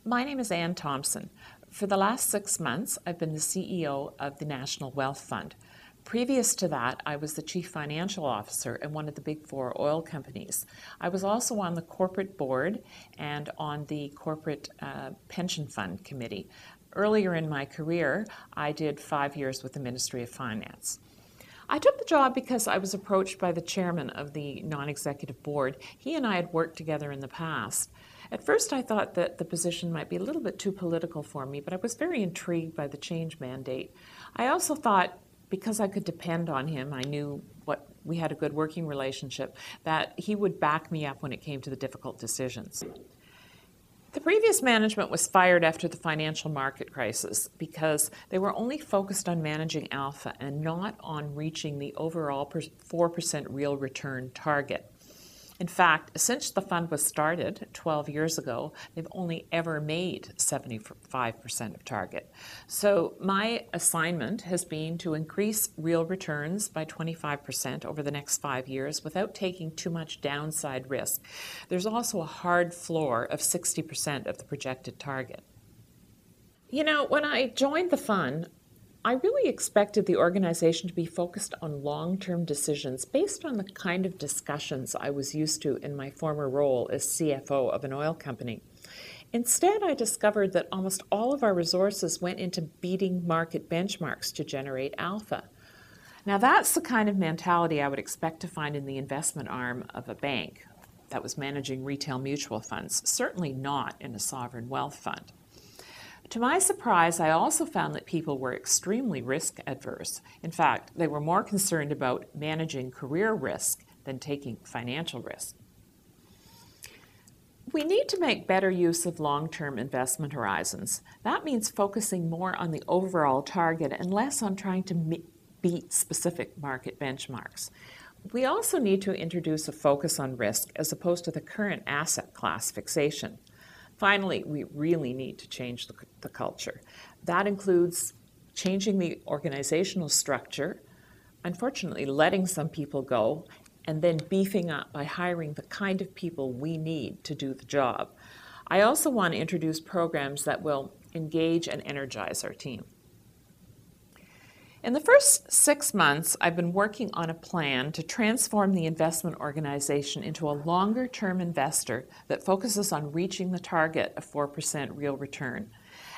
My name is Ann Thompson. For the last 6 months, I've been the CEO of the National Wealth Fund. Previous to that, I was the Chief Financial Officer in one of the Big Four oil companies. I was also on the corporate board and on the corporate pension fund committee. Earlier in my career, I did 5 years with the Ministry of Finance. I took the job because I was approached by the chairman of the non-executive board. He and I had worked together in the past. At first, I thought that the position might be a little bit too political for me, but I was very intrigued by the change mandate. I also thought, because I could depend on him, I knew we had a good working relationship, that he would back me up when it came to the difficult decisions. The previous management was fired after the financial market crisis because they were only focused on managing alpha and not on reaching the overall 4% real return target. In fact, since the fund was started 12 years ago, they've only ever made 75% of target. So my assignment has been to increase real returns by 25% over the next 5 years without taking too much downside risk. There's also a hard floor of 60% of the projected target. You know, when I joined the fund, I really expected the organization to be focused on long-term decisions based on the kind of discussions I was used to in my former role as CFO of an oil company. Instead, I discovered that almost all of our resources went into beating market benchmarks to generate alpha. Now, that's the kind of mentality I would expect to find in the investment arm of a bank that was managing retail mutual funds, certainly not in a sovereign wealth fund. To my surprise, I also found that people were extremely risk adverse. In fact, they were more concerned about managing career risk than taking financial risk. We need to make better use of long-term investment horizons. That means focusing more on the overall target and less on trying to beat specific market benchmarks. We also need to introduce a focus on risk as opposed to the current asset class fixation. Finally, we really need to change the culture. That includes changing the organizational structure, unfortunately letting some people go, and then beefing up by hiring the kind of people we need to do the job. I also want to introduce programs that will engage and energize our team. In the first 6 months, I've been working on a plan to transform the investment organization into a longer-term investor that focuses on reaching the target of 4% real return.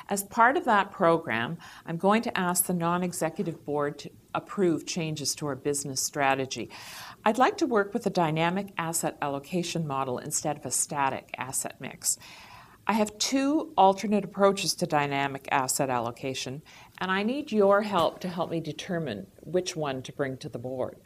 As part of that program, I'm going to ask the non-executive board to approve changes to our business strategy. I'd like to work with a dynamic asset allocation model instead of a static asset mix. I have 2 alternate approaches to dynamic asset allocation, and I need your help to help me determine which one to bring to the board.